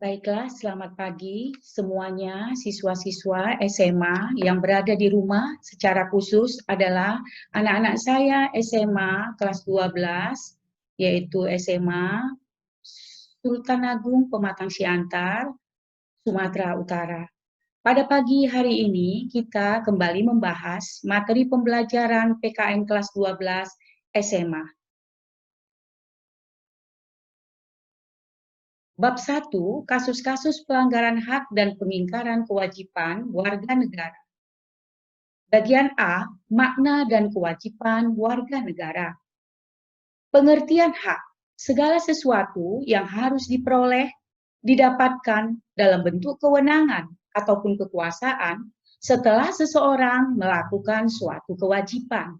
Baiklah, selamat pagi semuanya siswa-siswa SMA yang berada di rumah. Secara khusus adalah anak-anak saya SMA kelas 12, yaitu SMA Sultan Agung Pematang Siantar, Sumatera Utara. Pada pagi hari ini kita kembali membahas materi pembelajaran PKN kelas 12 SMA. Bab 1, kasus-kasus pelanggaran hak dan pengingkaran kewajiban warga negara. Bagian A, makna dan kewajiban warga negara. Pengertian hak, segala sesuatu yang harus diperoleh, didapatkan dalam bentuk kewenangan ataupun kekuasaan setelah seseorang melakukan suatu kewajiban.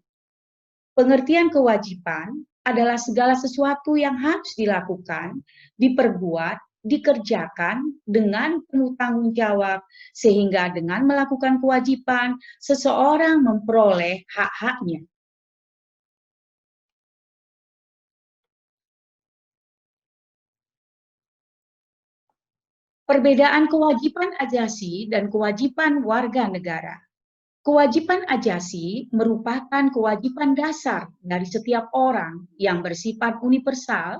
Pengertian kewajiban adalah segala sesuatu yang harus dilakukan, diperbuat, dikerjakan dengan penuh tanggung jawab, sehingga dengan melakukan kewajiban, seseorang memperoleh hak-haknya. Perbedaan kewajiban ajasi dan kewajiban warga negara. Kewajiban ajasi merupakan kewajiban dasar dari setiap orang yang bersifat universal,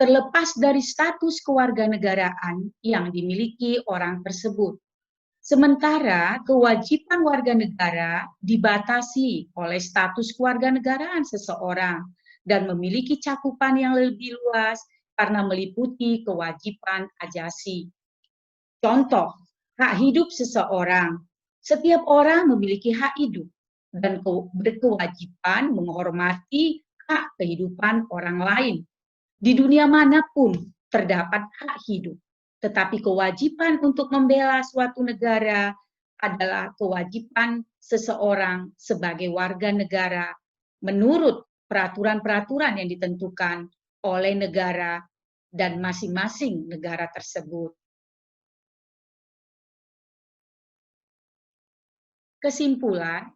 terlepas dari status kewarganegaraan yang dimiliki orang tersebut. Sementara kewajiban warga negara dibatasi oleh status kewarganegaraan seseorang dan memiliki cakupan yang lebih luas karena meliputi kewajiban ajasi. Contoh, hak hidup seseorang. Setiap orang memiliki hak hidup dan berkewajiban menghormati hak kehidupan orang lain. Di dunia manapun terdapat hak hidup, tetapi kewajiban untuk membela suatu negara adalah kewajiban seseorang sebagai warga negara menurut peraturan-peraturan yang ditentukan oleh negara dan masing-masing negara tersebut. Kesimpulan,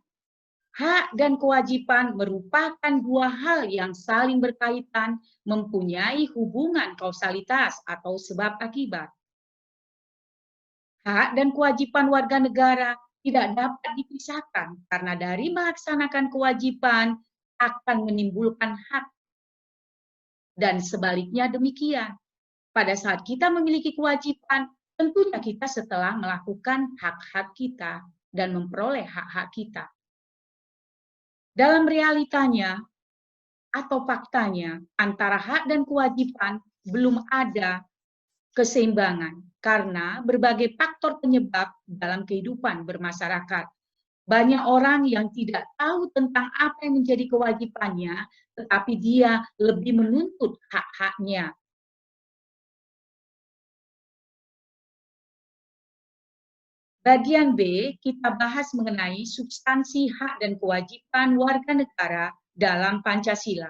hak dan kewajiban merupakan dua hal yang saling berkaitan, mempunyai hubungan kausalitas atau sebab akibat. Hak dan kewajiban warga negara tidak dapat dipisahkan karena dari melaksanakan kewajiban akan menimbulkan hak. Dan sebaliknya demikian. Pada saat kita memiliki kewajiban, tentunya kita setelah melakukan hak-hak kita dan memperoleh hak-hak kita. Dalam realitanya atau faktanya, antara hak dan kewajiban belum ada keseimbangan karena berbagai faktor penyebab dalam kehidupan bermasyarakat. Banyak orang yang tidak tahu tentang apa yang menjadi kewajibannya, tetapi dia lebih menuntut hak-haknya. Bagian B, kita bahas mengenai substansi hak dan kewajiban warga negara dalam Pancasila.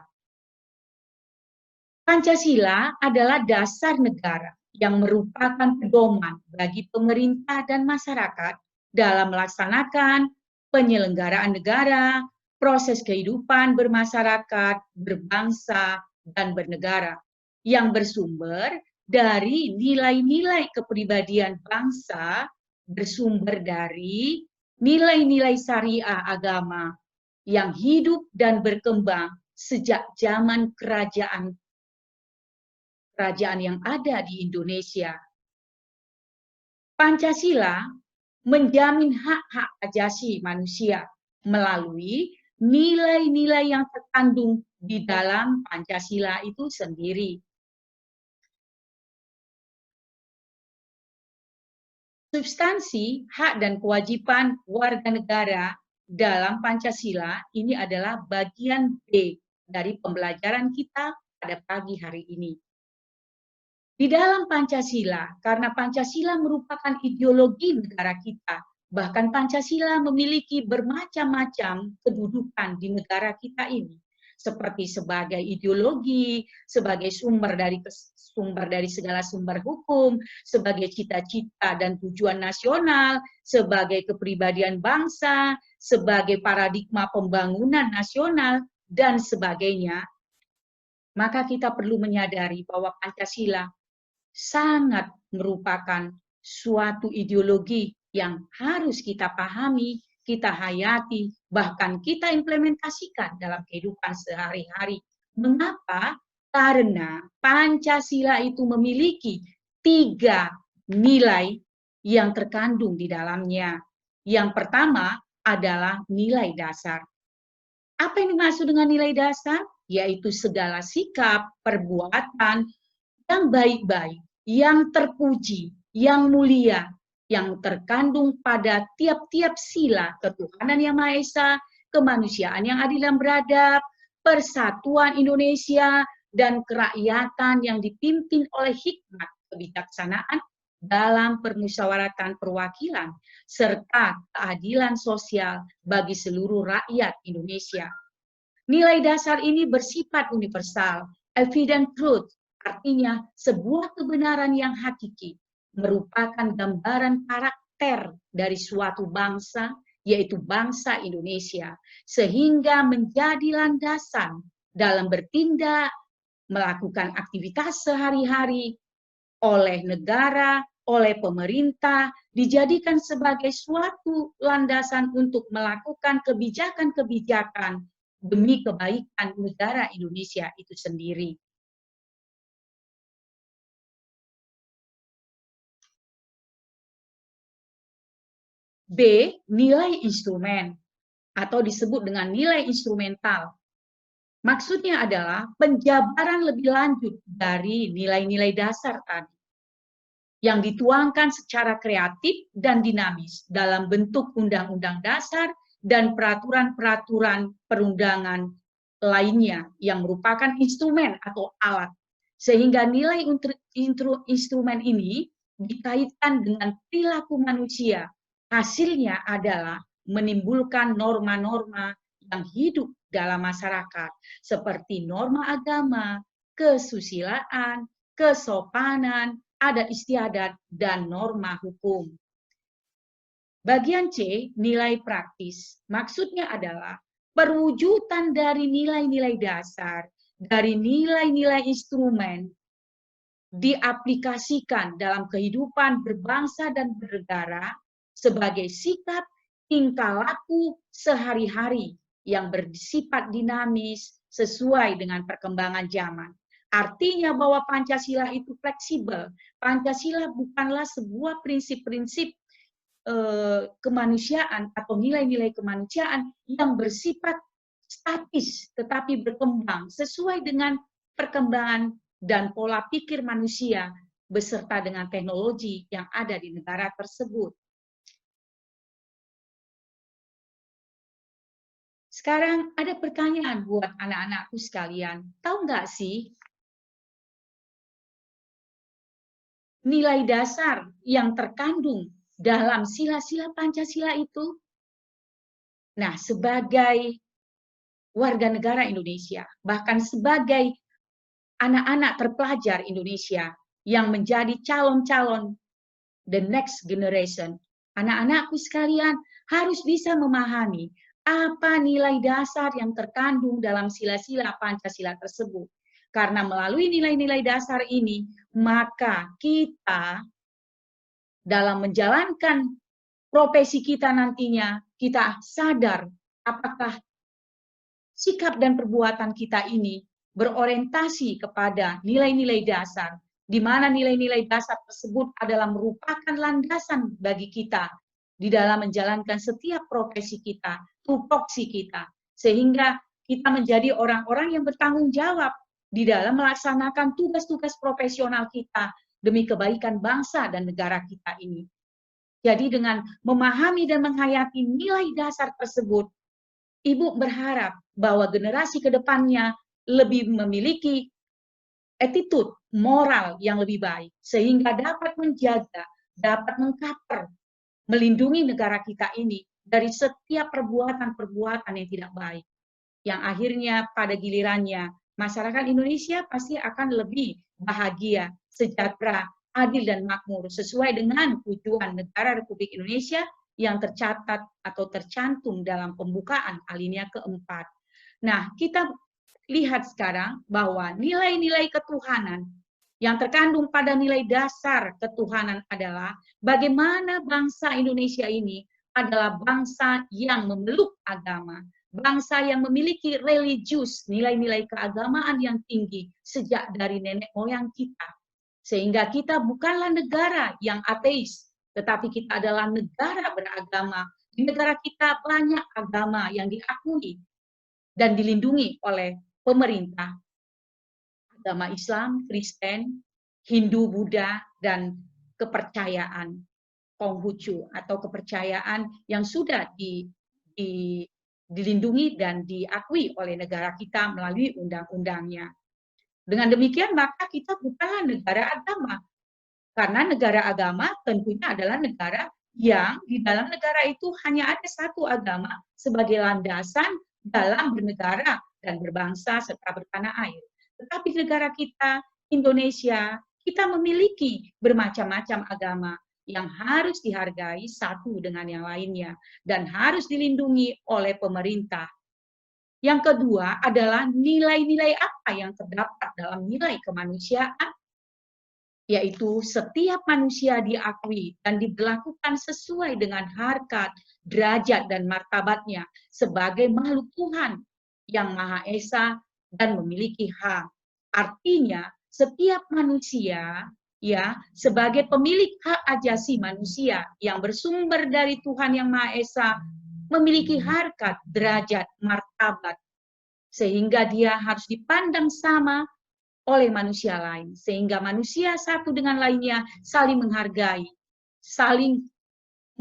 Pancasila adalah dasar negara yang merupakan pedoman bagi pemerintah dan masyarakat dalam melaksanakan penyelenggaraan negara, proses kehidupan bermasyarakat, berbangsa, dan bernegara yang bersumber dari nilai-nilai kepribadian bangsa, bersumber dari nilai-nilai syariah agama yang hidup dan berkembang sejak zaman kerajaan yang ada di Indonesia. Pancasila menjamin hak-hak ajasi manusia melalui nilai-nilai yang terkandung di dalam Pancasila itu sendiri. Substansi hak dan kewajiban warga negara dalam Pancasila ini adalah bagian B dari pembelajaran kita pada pagi hari ini. Di dalam Pancasila, karena Pancasila merupakan ideologi negara kita, bahkan Pancasila memiliki bermacam-macam kedudukan di negara kita ini, seperti sebagai ideologi, sebagai sumber dari segala sumber hukum, sebagai cita-cita dan tujuan nasional, sebagai kepribadian bangsa, sebagai paradigma pembangunan nasional, dan sebagainya. Maka kita perlu menyadari bahwa Pancasila sangat merupakan suatu ideologi yang harus kita pahami, kita hayati, bahkan kita implementasikan dalam kehidupan sehari-hari. Mengapa? Karena Pancasila itu memiliki 3 nilai yang terkandung di dalamnya. Yang pertama adalah nilai dasar. Apa yang dimaksud dengan nilai dasar? Yaitu segala sikap, perbuatan yang baik-baik, yang terpuji, yang mulia, yang terkandung pada tiap-tiap sila ketuhanan yang Maha Esa, kemanusiaan yang adil dan beradab, persatuan Indonesia, dan kerakyatan yang dipimpin oleh hikmat kebijaksanaan dalam permusyawaratan perwakilan, serta keadilan sosial bagi seluruh rakyat Indonesia. Nilai dasar ini bersifat universal, evident truth, artinya sebuah kebenaran yang hakiki, merupakan gambaran karakter dari suatu bangsa, yaitu bangsa Indonesia, sehingga menjadi landasan dalam bertindak, melakukan aktivitas sehari-hari oleh negara, oleh pemerintah, dijadikan sebagai suatu landasan untuk melakukan kebijakan-kebijakan demi kebaikan negara Indonesia itu sendiri. B. Nilai instrumen atau disebut dengan nilai instrumental. Maksudnya adalah penjabaran lebih lanjut dari nilai-nilai dasar tadi, yang dituangkan secara kreatif dan dinamis dalam bentuk undang-undang dasar dan peraturan-peraturan perundangan lainnya yang merupakan instrumen atau alat. Sehingga nilai instrumen ini dikaitkan dengan perilaku manusia. Hasilnya adalah menimbulkan norma-norma yang hidup dalam masyarakat, seperti norma agama, kesusilaan, kesopanan, adat istiadat, dan norma hukum. Bagian C, nilai praktis. Maksudnya adalah perwujudan dari nilai-nilai dasar, dari nilai-nilai instrumen, diaplikasikan dalam kehidupan berbangsa dan bernegara sebagai sikap tingkah laku sehari-hari yang bersifat dinamis sesuai dengan perkembangan zaman. Artinya bahwa Pancasila itu fleksibel. Pancasila bukanlah sebuah prinsip-prinsip kemanusiaan atau nilai-nilai kemanusiaan yang bersifat statis tetapi berkembang sesuai dengan perkembangan dan pola pikir manusia beserta dengan teknologi yang ada di negara tersebut. Sekarang ada pertanyaan buat anak-anakku sekalian. Tahu nggak sih nilai dasar yang terkandung dalam sila-sila Pancasila itu? Nah, sebagai warga negara Indonesia, bahkan sebagai anak-anak terpelajar Indonesia yang menjadi calon-calon the next generation, anak-anakku sekalian harus bisa memahami apa nilai dasar yang terkandung dalam sila-sila Pancasila tersebut. Karena melalui nilai-nilai dasar ini, maka kita dalam menjalankan profesi kita nantinya, kita sadar apakah sikap dan perbuatan kita ini berorientasi kepada nilai-nilai dasar, di mana nilai-nilai dasar tersebut adalah merupakan landasan bagi kita di dalam menjalankan setiap profesi kita, tupoksi kita, sehingga kita menjadi orang-orang yang bertanggung jawab di dalam melaksanakan tugas-tugas profesional kita demi kebaikan bangsa dan negara kita ini. Jadi dengan memahami dan menghayati nilai dasar tersebut, Ibu berharap bahwa generasi ke depannya lebih memiliki attitude moral yang lebih baik, sehingga dapat menjaga, dapat mengcover, melindungi negara kita ini dari setiap perbuatan-perbuatan yang tidak baik. Yang akhirnya pada gilirannya, masyarakat Indonesia pasti akan lebih bahagia, sejahtera, adil dan makmur, sesuai dengan tujuan negara Republik Indonesia yang tercatat atau tercantum dalam pembukaan alinea keempat. Nah, kita lihat sekarang bahwa nilai-nilai ketuhanan Yang terkandung pada nilai dasar ketuhanan adalah bagaimana bangsa Indonesia ini adalah bangsa yang memeluk agama, bangsa yang memiliki religius, nilai-nilai keagamaan yang tinggi sejak dari nenek moyang kita. Sehingga kita bukanlah negara yang ateis, tetapi kita adalah negara beragama. Di negara kita banyak agama yang diakui dan dilindungi oleh pemerintah. Agama Islam, Kristen, Hindu, Buddha, dan kepercayaan Konghucu atau kepercayaan yang sudah dilindungi dan diakui oleh negara kita melalui undang-undangnya. Dengan demikian maka kita bukanlah negara agama. Karena negara agama tentunya adalah negara yang di dalam negara itu hanya ada satu agama sebagai landasan dalam bernegara dan berbangsa serta bertanah air. Tetapi negara kita, Indonesia, kita memiliki bermacam-macam agama yang harus dihargai satu dengan yang lainnya dan harus dilindungi oleh pemerintah. Yang kedua adalah nilai-nilai apa yang terdapat dalam nilai kemanusiaan, yaitu setiap manusia diakui dan diberlakukan sesuai dengan harkat, derajat, dan martabatnya sebagai makhluk Tuhan yang Maha Esa dan memiliki hak. Artinya, setiap manusia ya sebagai pemilik hak ajasi manusia yang bersumber dari Tuhan yang Maha Esa memiliki harkat, derajat, martabat, sehingga dia harus dipandang sama oleh manusia lain, sehingga manusia satu dengan lainnya saling menghargai, saling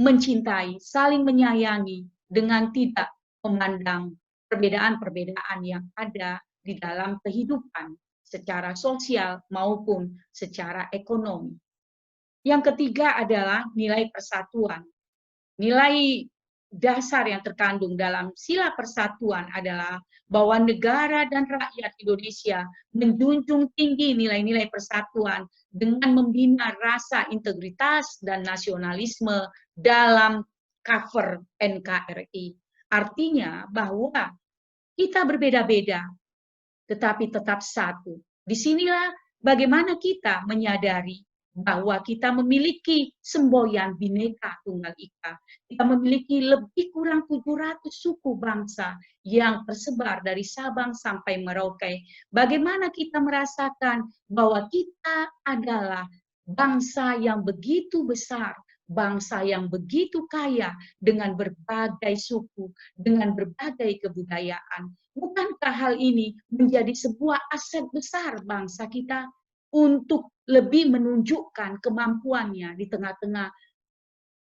mencintai, saling menyayangi dengan tidak memandang perbedaan-perbedaan yang ada di dalam kehidupan secara sosial maupun secara ekonomi. Yang ketiga adalah nilai persatuan. Nilai dasar yang terkandung dalam sila persatuan adalah bahwa negara dan rakyat Indonesia menjunjung tinggi nilai-nilai persatuan dengan membina rasa integritas dan nasionalisme dalam cover NKRI. Artinya bahwa kita berbeda-beda, tetapi tetap satu. Disinilah bagaimana kita menyadari bahwa kita memiliki semboyan Bhinneka Tunggal Ika. Kita memiliki lebih kurang 700 suku bangsa yang tersebar dari Sabang sampai Merauke. Bagaimana kita merasakan bahwa kita adalah bangsa yang begitu besar, bangsa yang begitu kaya dengan berbagai suku, dengan berbagai kebudayaan. Bukankah hal ini menjadi sebuah aset besar bangsa kita untuk lebih menunjukkan kemampuannya di tengah-tengah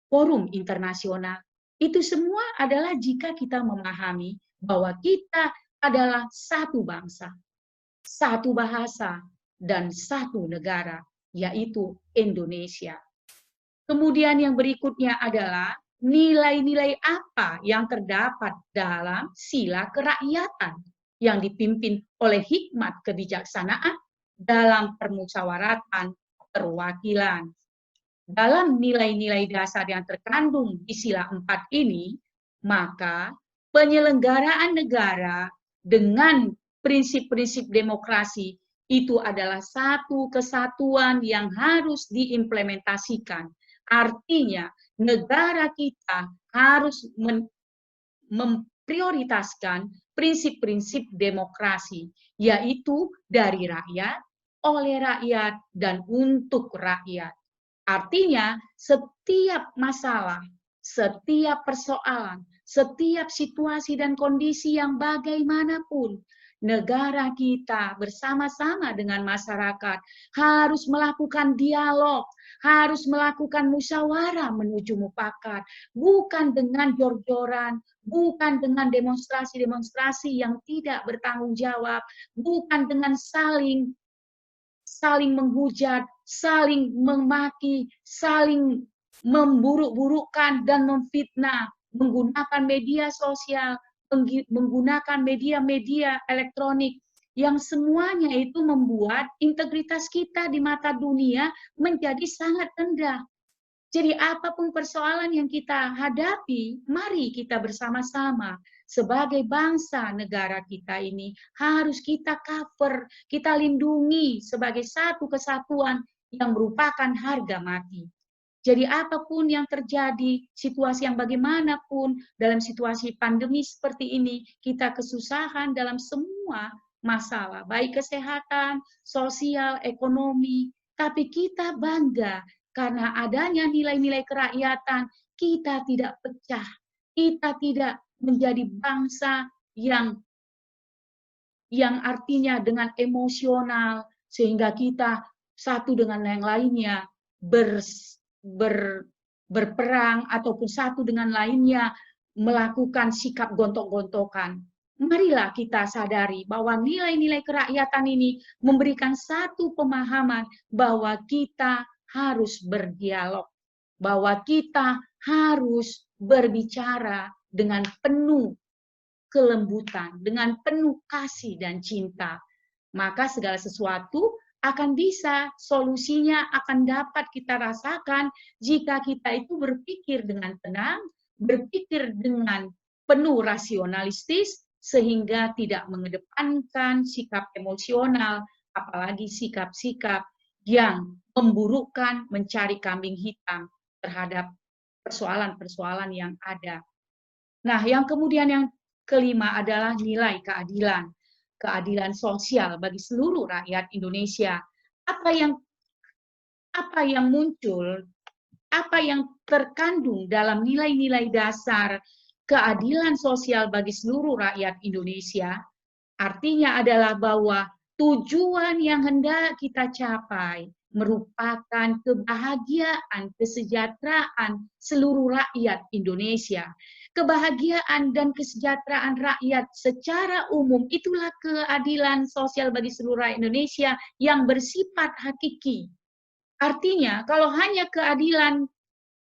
forum internasional? Itu semua adalah jika kita memahami bahwa kita adalah satu bangsa, satu bahasa, dan satu negara, yaitu Indonesia. Kemudian yang berikutnya adalah nilai-nilai apa yang terdapat dalam sila kerakyatan yang dipimpin oleh hikmat kebijaksanaan dalam permusyawaratan perwakilan. Dalam nilai-nilai dasar yang terkandung di sila 4 ini, maka penyelenggaraan negara dengan prinsip-prinsip demokrasi itu adalah satu kesatuan yang harus diimplementasikan. Artinya, negara kita harus memprioritaskan prinsip-prinsip demokrasi, yaitu dari rakyat, oleh rakyat, dan untuk rakyat. Artinya, setiap masalah, setiap persoalan, setiap situasi dan kondisi yang bagaimanapun, negara kita bersama-sama dengan masyarakat harus melakukan dialog, harus melakukan musyawarah menuju mufakat, bukan dengan jor-joran, bukan dengan demonstrasi-demonstrasi yang tidak bertanggung jawab, bukan dengan saling menghujat, saling memaki, saling memburuk-burukkan dan memfitnah, menggunakan media sosial, menggunakan media-media elektronik, yang semuanya itu membuat integritas kita di mata dunia menjadi sangat rendah. Jadi apapun persoalan yang kita hadapi, mari kita bersama-sama sebagai bangsa negara kita ini harus kita cover, kita lindungi sebagai satu kesatuan yang merupakan harga mati. Jadi apapun yang terjadi, situasi yang bagaimanapun, dalam situasi pandemi seperti ini, kita kesusahan dalam semua masalah, baik kesehatan, sosial, ekonomi, tapi kita bangga karena adanya nilai-nilai kerakyatan, kita tidak pecah, kita tidak menjadi bangsa yang artinya dengan emosional, sehingga kita satu dengan yang lainnya berperang, ataupun satu dengan lainnya melakukan sikap gontok-gontokan. Marilah kita sadari bahwa nilai-nilai kerakyatan ini memberikan satu pemahaman bahwa kita harus berdialog, bahwa kita harus berbicara dengan penuh kelembutan, dengan penuh kasih dan cinta. Maka segala sesuatu akan bisa, solusinya akan dapat kita rasakan jika kita itu berpikir dengan tenang, berpikir dengan penuh rasionalistis, sehingga tidak mengedepankan sikap emosional, apalagi sikap-sikap yang memburukkan, mencari kambing hitam terhadap persoalan-persoalan yang ada. Nah, yang kemudian yang kelima adalah nilai keadilan. Keadilan sosial bagi seluruh rakyat Indonesia. Apa yang muncul, apa yang terkandung dalam nilai-nilai dasar keadilan sosial bagi seluruh rakyat Indonesia, artinya adalah bahwa tujuan yang hendak kita capai merupakan kebahagiaan, kesejahteraan seluruh rakyat Indonesia. Kebahagiaan dan kesejahteraan rakyat secara umum, itulah keadilan sosial bagi seluruh rakyat Indonesia yang bersifat hakiki. Artinya, kalau hanya keadilan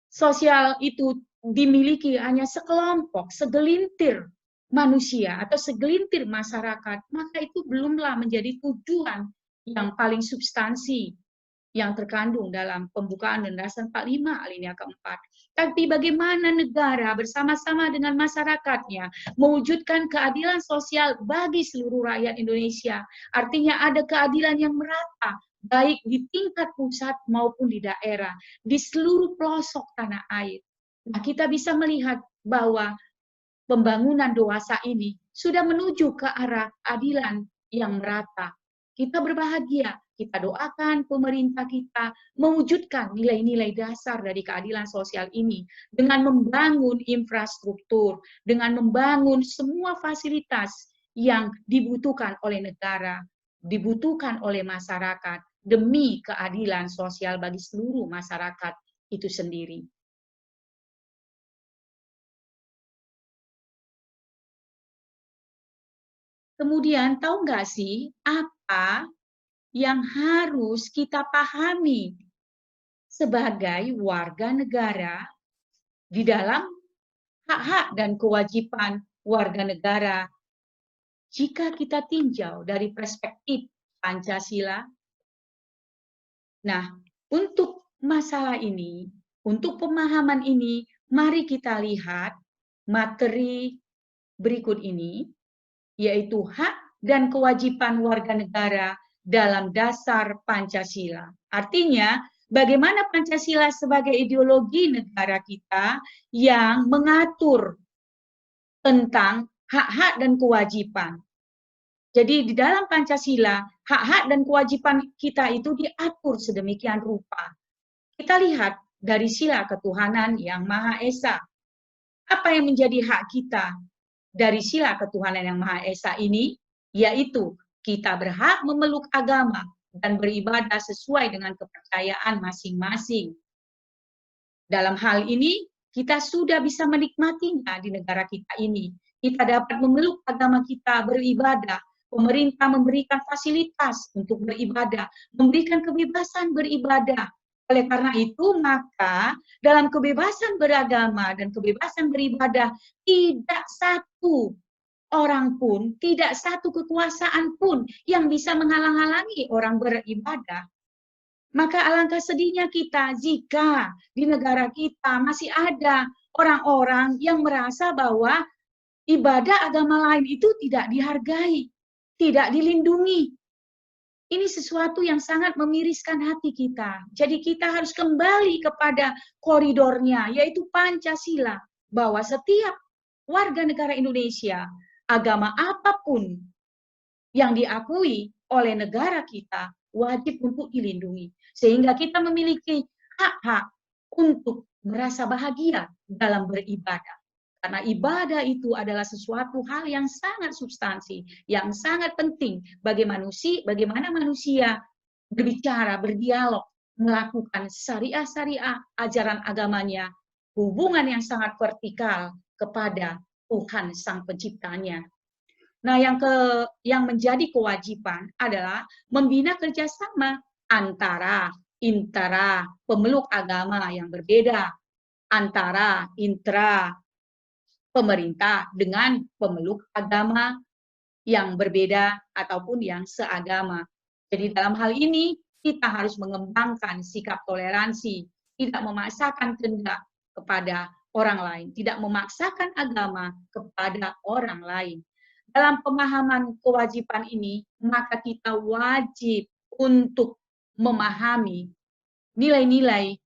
sosial itu dimiliki hanya sekelompok, segelintir manusia atau segelintir masyarakat, maka itu belumlah menjadi tujuan yang paling substansi yang terkandung dalam pembukaan Undang-Undang 45 alinea keempat. Tapi bagaimana negara bersama-sama dengan masyarakatnya mewujudkan keadilan sosial bagi seluruh rakyat Indonesia. Artinya ada keadilan yang merata, baik di tingkat pusat maupun di daerah, di seluruh pelosok tanah air. Nah, kita bisa melihat bahwa pembangunan dewasa ini sudah menuju ke arah keadilan yang merata. Kita berbahagia, kita doakan pemerintah kita mewujudkan nilai-nilai dasar dari keadilan sosial ini dengan membangun infrastruktur, dengan membangun semua fasilitas yang dibutuhkan oleh negara, dibutuhkan oleh masyarakat demi keadilan sosial bagi seluruh masyarakat itu sendiri. Kemudian tahu nggak sih apa yang harus kita pahami sebagai warga negara di dalam hak-hak dan kewajiban warga negara jika kita tinjau dari perspektif Pancasila? Nah, untuk masalah ini, untuk pemahaman ini, mari kita lihat materi berikut ini, yaitu hak dan kewajiban warga negara dalam dasar Pancasila. Artinya, bagaimana Pancasila sebagai ideologi negara kita yang mengatur tentang hak-hak dan kewajiban. Jadi di dalam Pancasila, hak-hak dan kewajiban kita itu diatur sedemikian rupa. Kita lihat dari sila ketuhanan yang Maha Esa. Apa yang menjadi hak kita dari sila ketuhanan yang Maha Esa ini? Yaitu kita berhak memeluk agama dan beribadah sesuai dengan kepercayaan masing-masing. Dalam hal ini, kita sudah bisa menikmatinya di negara kita ini. Kita dapat memeluk agama kita, beribadah. Pemerintah memberikan fasilitas untuk beribadah, memberikan kebebasan beribadah. Oleh karena itu, maka dalam kebebasan beragama dan kebebasan beribadah, tidak satu orang pun, tidak satu kekuasaan pun yang bisa menghalang-halangi orang beribadah. Maka alangkah sedihnya kita jika di negara kita masih ada orang-orang yang merasa bahwa ibadah agama lain itu tidak dihargai, tidak dilindungi. Ini sesuatu yang sangat memiriskan hati kita. Jadi kita harus kembali kepada koridornya, yaitu Pancasila. Bahwa setiap warga negara Indonesia, agama apapun yang diakui oleh negara kita, wajib untuk dilindungi. Sehingga kita memiliki hak-hak untuk merasa bahagia dalam beribadah. Karena ibadah itu adalah sesuatu hal yang sangat substansi, yang sangat penting bagi manusia, bagaimana manusia berbicara, berdialog, melakukan syariah-syariah, ajaran agamanya, hubungan yang sangat vertikal kepada Tuhan Sang Penciptanya. Nah, yang menjadi kewajiban adalah membina kerjasama antara intra pemeluk agama yang berbeda, antara intra pemerintah dengan pemeluk agama yang berbeda ataupun yang seagama. Jadi dalam hal ini kita harus mengembangkan sikap toleransi, tidak memaksakan kehendak kepada orang lain, tidak memaksakan agama kepada orang lain. Dalam pemahaman kewajiban ini, maka kita wajib untuk memahami nilai-nilai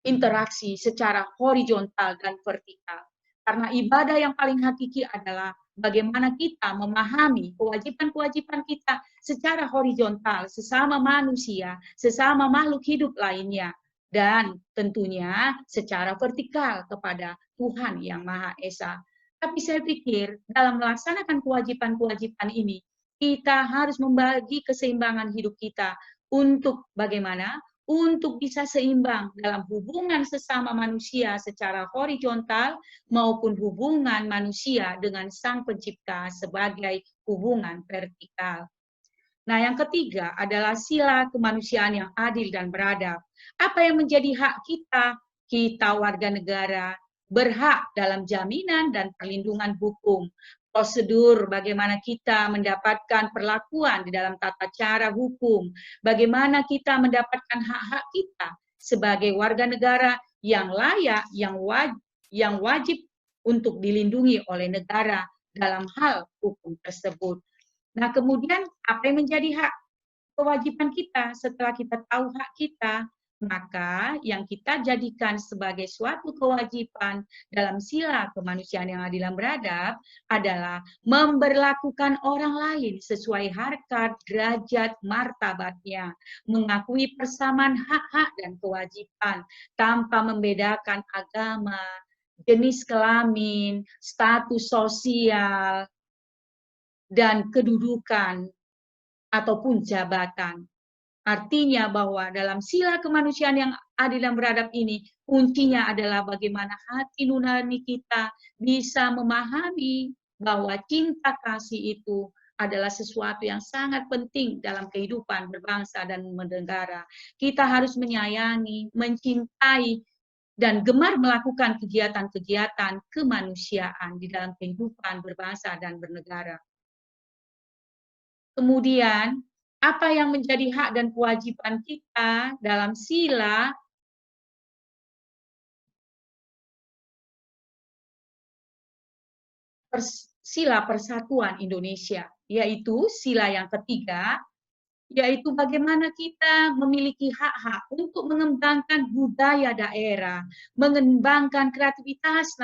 interaksi secara horizontal dan vertikal. Karena ibadah yang paling hakiki adalah bagaimana kita memahami kewajiban-kewajiban kita secara horizontal, sesama manusia, sesama makhluk hidup lainnya, dan tentunya secara vertikal kepada Tuhan yang Maha Esa. Tapi saya pikir dalam melaksanakan kewajiban-kewajiban ini, kita harus membagi keseimbangan hidup kita untuk bagaimana untuk bisa seimbang dalam hubungan sesama manusia secara horizontal maupun hubungan manusia dengan Sang Pencipta sebagai hubungan vertikal. Nah, yang ketiga adalah sila kemanusiaan yang adil dan beradab. Apa yang menjadi hak kita? Kita warga negara berhak dalam jaminan dan perlindungan hukum. Prosedur bagaimana kita mendapatkan perlakuan di dalam tata cara hukum, bagaimana kita mendapatkan hak-hak kita sebagai warga negara yang layak, yang wajib untuk dilindungi oleh negara dalam hal hukum tersebut. Nah, kemudian apa yang menjadi hak kewajiban kita setelah kita tahu hak kita? Maka yang kita jadikan sebagai suatu kewajiban dalam sila kemanusiaan yang adil dan beradab adalah memberlakukan orang lain sesuai harkat, derajat, martabatnya, mengakui persamaan hak-hak dan kewajiban tanpa membedakan agama, jenis kelamin, status sosial, dan kedudukan ataupun jabatan. Artinya bahwa dalam sila kemanusiaan yang adil dan beradab ini, kuncinya adalah bagaimana hati nurani kita bisa memahami bahwa cinta kasih itu adalah sesuatu yang sangat penting dalam kehidupan berbangsa dan bernegara. Kita harus menyayangi, mencintai, dan gemar melakukan kegiatan-kegiatan kemanusiaan di dalam kehidupan berbangsa dan bernegara. Kemudian, apa yang menjadi hak dan kewajiban kita dalam sila persatuan Indonesia, yaitu sila yang ketiga, yaitu bagaimana kita memiliki hak-hak untuk mengembangkan budaya daerah, mengembangkan kreativitas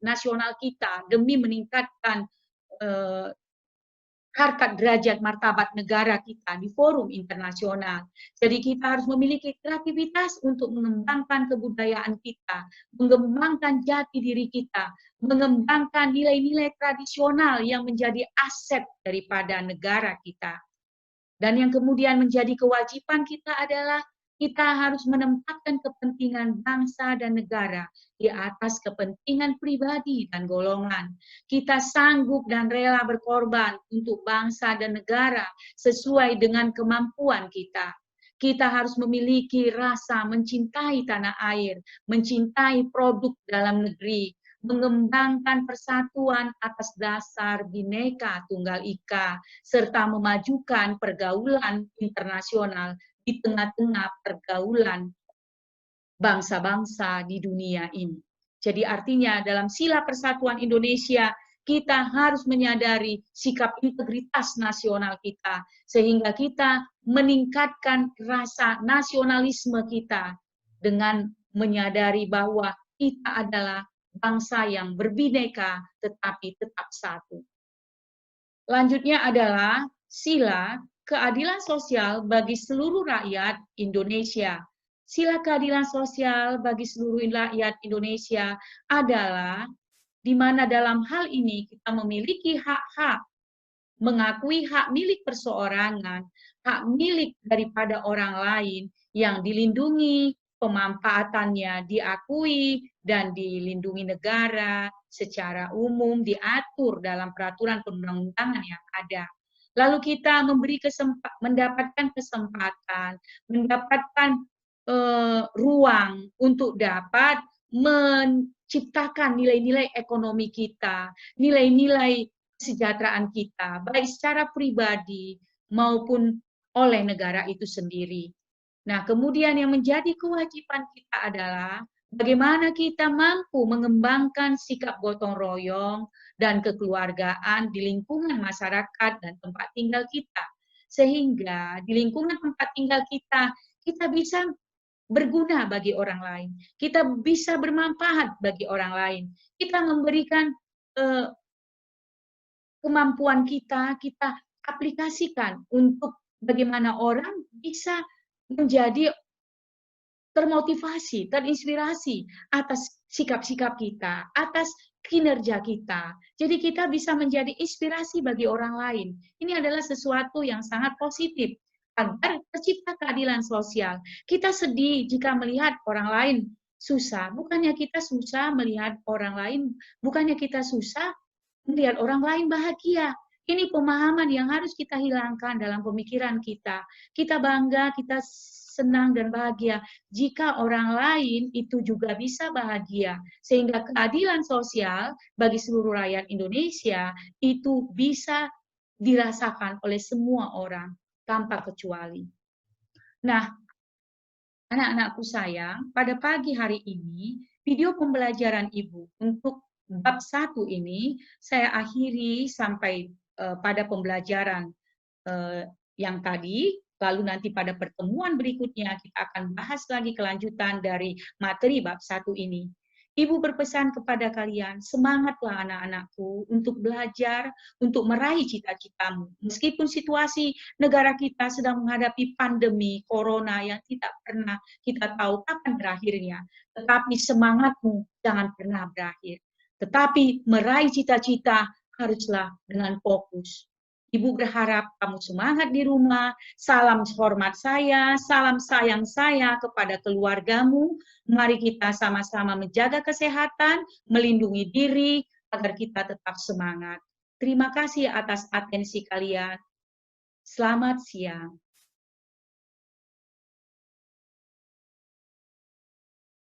nasional kita demi meningkatkan harkat derajat martabat negara kita di forum internasional. Jadi kita harus memiliki kreativitas untuk mengembangkan kebudayaan kita, mengembangkan jati diri kita, mengembangkan nilai-nilai tradisional yang menjadi aset daripada negara kita. Dan yang kemudian menjadi kewajiban kita adalah kita harus menempatkan kepentingan bangsa dan negara di atas kepentingan pribadi dan golongan. Kita sanggup dan rela berkorban untuk bangsa dan negara sesuai dengan kemampuan kita. Kita harus memiliki rasa mencintai tanah air, mencintai produk dalam negeri, mengembangkan persatuan atas dasar Bhinneka Tunggal Ika, serta memajukan pergaulan internasional di tengah-tengah pergaulan bangsa-bangsa di dunia ini. Jadi artinya dalam sila persatuan Indonesia, kita harus menyadari sikap integritas nasional kita, sehingga kita meningkatkan rasa nasionalisme kita dengan menyadari bahwa kita adalah bangsa yang berbineka tetapi tetap satu. Lanjutnya adalah sila keadilan sosial bagi seluruh rakyat Indonesia. Sila keadilan sosial bagi seluruh rakyat Indonesia adalah di mana dalam hal ini kita memiliki hak-hak, mengakui hak milik perseorangan, hak milik daripada orang lain yang dilindungi, pemanfaatannya diakui dan dilindungi negara secara umum, diatur dalam peraturan perundang-undangan yang ada. Lalu kita mendapatkan kesempatan, mendapatkan ruang untuk dapat menciptakan nilai-nilai ekonomi kita, nilai-nilai kesejahteraan kita, baik secara pribadi maupun oleh negara itu sendiri. Nah, kemudian yang menjadi kewajiban kita adalah bagaimana kita mampu mengembangkan sikap gotong royong dan kekeluargaan di lingkungan masyarakat dan tempat tinggal kita. Sehingga di lingkungan tempat tinggal kita, kita bisa berguna bagi orang lain. Kita bisa bermanfaat bagi orang lain. Kita memberikan kemampuan kita aplikasikan untuk bagaimana orang bisa menjadi termotivasi, terinspirasi atas sikap-sikap kita, atas kinerja kita. Jadi kita bisa menjadi inspirasi bagi orang lain. Ini adalah sesuatu yang sangat positif agar tercipta keadilan sosial. Kita sedih jika melihat orang lain susah. Bukannya kita susah melihat orang lain, bukannya kita susah melihat orang lain bahagia. Ini pemahaman yang harus kita hilangkan dalam pemikiran kita. Kita bangga, kita senang dan bahagia jika orang lain itu juga bisa bahagia. Sehingga keadilan sosial bagi seluruh rakyat Indonesia itu bisa dirasakan oleh semua orang tanpa kecuali. Nah, anak-anakku sayang, pada pagi hari ini, video pembelajaran Ibu untuk bab 1 ini saya akhiri sampai pada pembelajaran yang tadi, lalu nanti pada pertemuan berikutnya kita akan bahas lagi kelanjutan dari materi bab 1 ini. Ibu berpesan kepada kalian, semangatlah anak-anakku untuk belajar, untuk meraih cita-citamu. Meskipun situasi negara kita sedang menghadapi pandemi corona yang tidak pernah kita tahu kapan berakhirnya, tetapi semangatmu jangan pernah berakhir. Tetapi meraih cita-cita haruslah dengan fokus. Ibu berharap kamu semangat di rumah. Salam hormat saya, salam sayang saya kepada keluargamu. Mari kita sama-sama menjaga kesehatan, melindungi diri, agar kita tetap semangat. Terima kasih atas atensi kalian. Selamat siang.